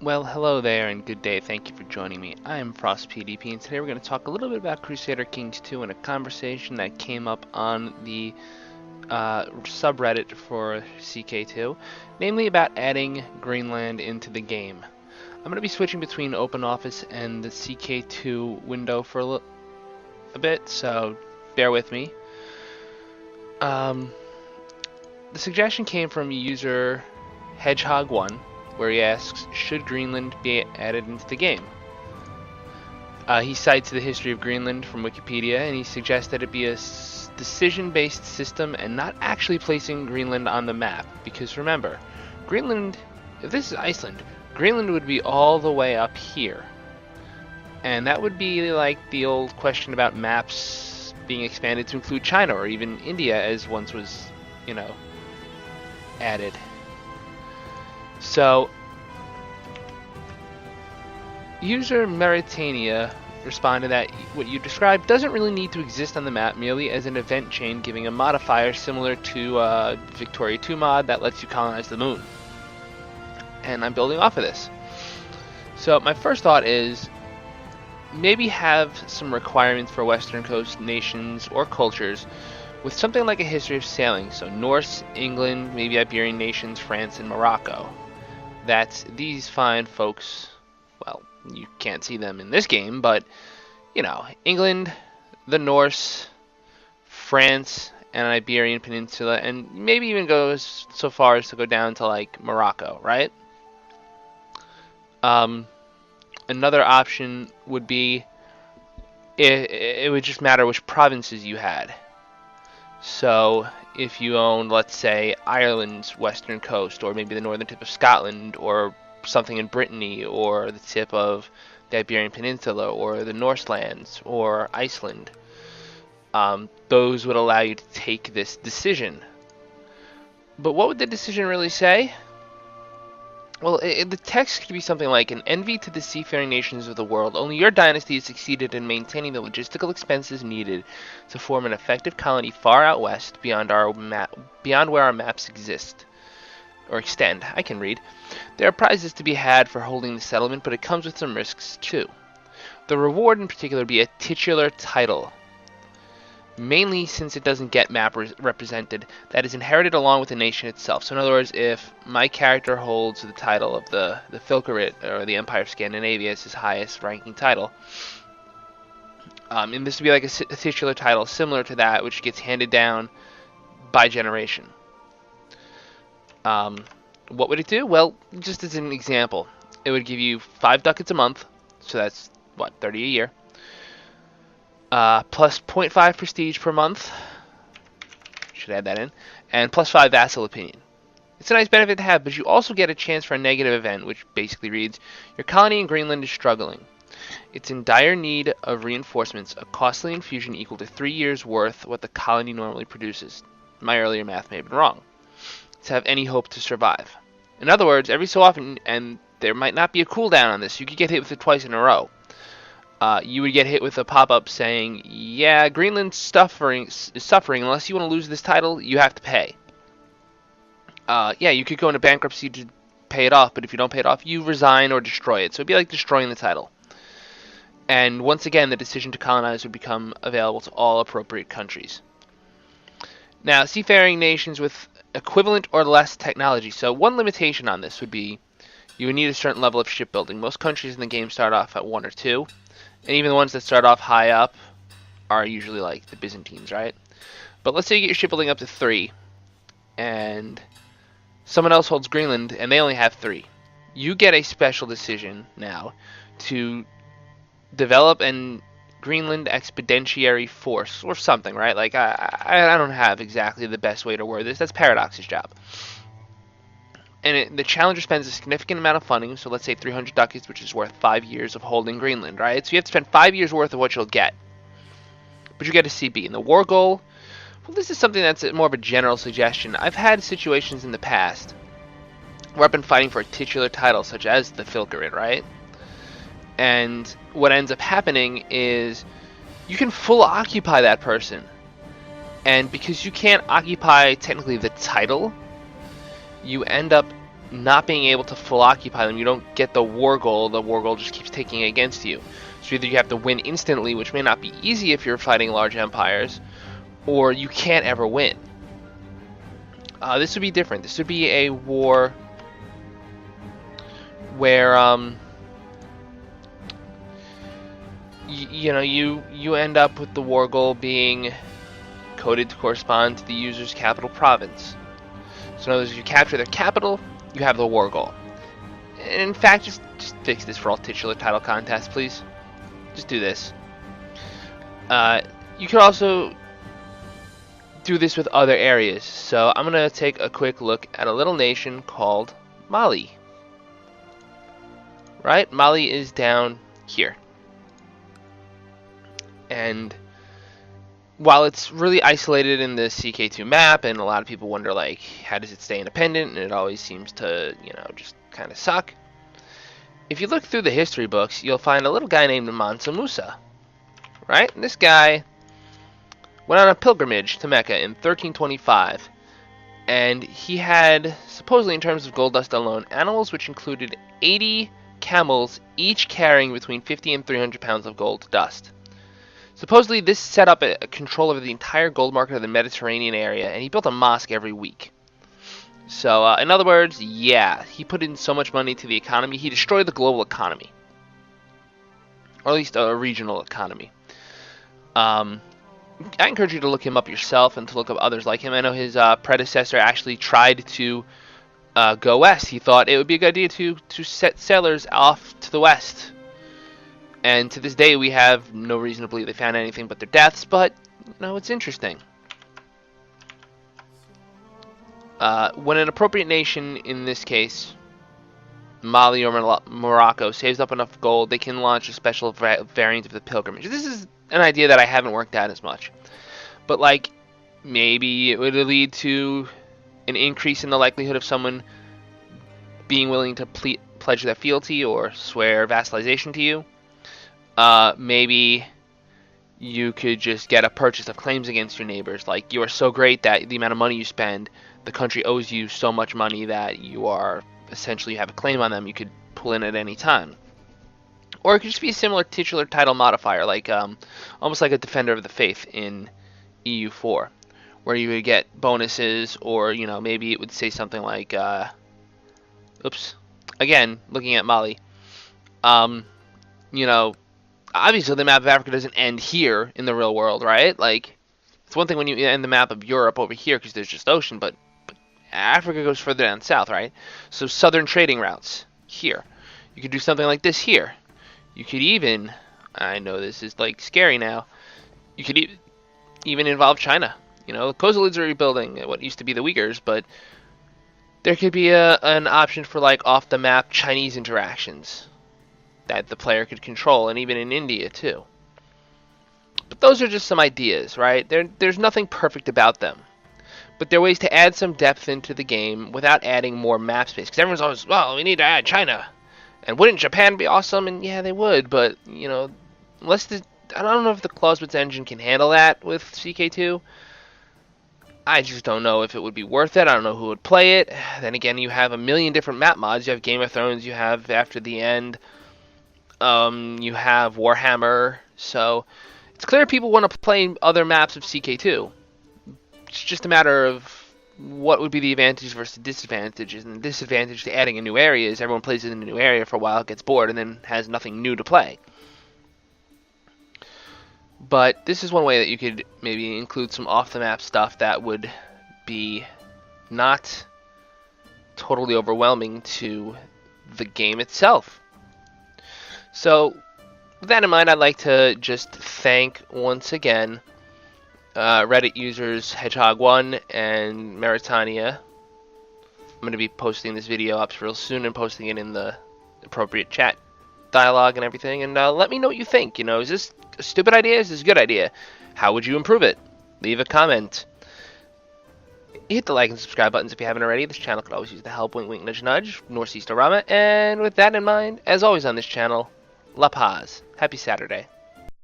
Well, hello there and good day. Thank you for joining me. I am Frost PDP, and today we're going to talk a little bit about Crusader Kings 2 and a conversation that came up on the subreddit for CK2, namely about adding Greenland into the game. I'm going to be switching between OpenOffice and the CK2 window for a bit, so bear with me. The suggestion came from user Hedgehog1, where he asks, should Greenland be added into the game? He cites the history of Greenland from Wikipedia, and he suggests that it be a decision-based system and not actually placing Greenland on the map. Because remember, Greenland, if this is Iceland, Greenland would be all the way up here. And that would be like the old question about maps being expanded to include China or even India, as once was, added. So, user Meritania responded that what you described doesn't really need to exist on the map, merely as an event chain giving a modifier similar to Victoria 2 mod that lets you colonize the moon. And I'm building off of this. So my first thought is maybe have some requirements for Western Coast nations or cultures with something like a history of sailing. So Norse, England, maybe Iberian nations, France, and Morocco. That these fine folks, well, you can't see them in this game, but, England, the Norse, France, and Iberian Peninsula, and maybe even goes so far as to go down to, like, Morocco, right? Another option would be, it would just matter which provinces you had. So, if you owned, let's say, Ireland's western coast, or maybe the northern tip of Scotland, or something in Brittany, or the tip of the Iberian Peninsula, or the Norse lands, or Iceland, those would allow you to take this decision. But what would the decision really say? Well, the text could be something like, an envy to the seafaring nations of the world. Only your dynasty has succeeded in maintaining the logistical expenses needed to form an effective colony far out west beyond where our maps exist. Or extend. I can read. There are prizes to be had for holding the settlement, but it comes with some risks too. The reward in particular would be a titular title. Mainly since it doesn't get map represented, that is inherited along with the nation itself. So in other words, if my character holds the title of the Filcarit, or the Empire of Scandinavia, as his highest ranking title, and this would be like a titular title similar to that, which gets handed down by generation. What would it do? Well, just as an example, it would give you 5 ducats a month, so that's, 30 a year. Plus 0.5 prestige per month, should add that in, and plus 5 vassal opinion. It's a nice benefit to have, but you also get a chance for a negative event, which basically reads, your colony in Greenland is struggling. It's in dire need of reinforcements, a costly infusion equal to 3 years' worth what the colony normally produces. My earlier math may have been wrong. To have any hope to survive. In other words, every so often, and there might not be a cooldown on this, you could get hit with it twice in a row. You would get hit with a pop-up saying, yeah, Greenland's is suffering. Unless you want to lose this title, you have to pay. Yeah, you could go into bankruptcy to pay it off, but if you don't pay it off, you resign or destroy it. So it'd be like destroying the title. And once again, the decision to colonize would become available to all appropriate countries. Now, seafaring nations with equivalent or less technology. So one limitation on this would be you would need a certain level of shipbuilding. Most countries in the game start off at 1 or 2. And even the ones that start off high up are usually like the Byzantines, right? But let's say you get your shipbuilding up to 3, and someone else holds Greenland, and they only have 3. You get a special decision now to develop an Greenland Expeditionary Force, or something, right? Like, I don't have exactly the best way to word this. That's Paradox's job. And the challenger spends a significant amount of funding, so let's say 300 ducats, which is worth 5 years of holding Greenland, right? So you have to spend 5 years worth of what you'll get. But you get a CB. And the war goal, well, this is something that's more of a general suggestion. I've had situations in the past where I've been fighting for a titular title, such as the Filcarit, right? And what ends up happening is you can full occupy that person. And because you can't occupy technically the title, you end up not being able to full occupy them, you don't get the war goal. The war goal just keeps taking against you. So either you have to win instantly, which may not be easy if you're fighting large empires, or you can't ever win. This would be different. This would be a war where you end up with the war goal being coded to correspond to the user's capital province. So in other words, if you capture their capital, you have the war goal. In fact, just fix this for all titular title contests, please. Just do this. You could also do this with other areas. So I'm going to take a quick look at a little nation called Mali. Right? Mali is down here. And while it's really isolated in the CK2 map, and a lot of people wonder, like, how does it stay independent, and it always seems to, just kind of suck. If you look through the history books, you'll find a little guy named Mansa Musa. Right? And this guy went on a pilgrimage to Mecca in 1325, and he had, supposedly in terms of gold dust alone, animals which included 80 camels, each carrying between 50 and 300 pounds of gold dust. Supposedly this set up a control over the entire gold market of the Mediterranean area, and he built a mosque every week. So, in other words, yeah, he put in so much money to the economy, he destroyed the global economy. Or at least a regional economy. I encourage you to look him up yourself and to look up others like him. I know his predecessor actually tried to go west. He thought it would be a good idea to set sailors off to the west. And to this day, we have no reason to believe they found anything but their deaths, but, it's interesting. When an appropriate nation, in this case, Mali or Morocco, saves up enough gold, they can launch a special variant of the pilgrimage. This is an idea that I haven't worked out as much. But, like, maybe it would lead to an increase in the likelihood of someone being willing to pledge their fealty or swear vassalization to you. Maybe you could just get a purchase of claims against your neighbors. Like, you are so great that the amount of money you spend, the country owes you so much money that you have a claim on them. You could pull in at any time. Or it could just be a similar titular title modifier, like almost like a Defender of the Faith in EU4, where you would get bonuses, or maybe it would say something like, again, looking at Mali, obviously the map of Africa doesn't end here in the real world, right? Like, it's one thing when you end the map of Europe over here because there's just ocean, but Africa goes further down south, right? So southern trading routes here. You could do something like this here. You could even, I know this is like scary now, you could even involve China. The Kozalids are rebuilding what used to be the Uyghurs, but there could be an option for like off the map Chinese interactions that the player could control, and even in India too. But those are just some ideas, right? There's nothing perfect about them. But there are ways to add some depth into the game without adding more map space. Because everyone's always, well, we need to add China. And wouldn't Japan be awesome? And yeah, they would, but, unless I don't know if the Clausewitz engine can handle that with CK2. I just don't know if it would be worth it. I don't know who would play it. Then again, you have a million different map mods. You have Game of Thrones, you have After the End, you have Warhammer. So it's clear people want to play other maps of CK2. It's just a matter of what would be the advantage versus disadvantages. And the disadvantage to adding a new area is everyone plays in a new area for a while, gets bored, and then has nothing new to play. But this is one way that you could maybe include some off-the-map stuff that would be not totally overwhelming to the game itself. So, with that in mind, I'd like to just thank, once again, Reddit users Hedgehog1 and Meritania. I'm going to be posting this video up real soon and posting it in the appropriate chat dialogue and everything. And let me know what you think. Is this a stupid idea? Is this a good idea? How would you improve it? Leave a comment. Hit the like and subscribe buttons if you haven't already. This channel could always use the help. Wink, wink, nudge, nudge. Northeast Arama. And with that in mind, as always on this channel, La Paz. Happy Saturday.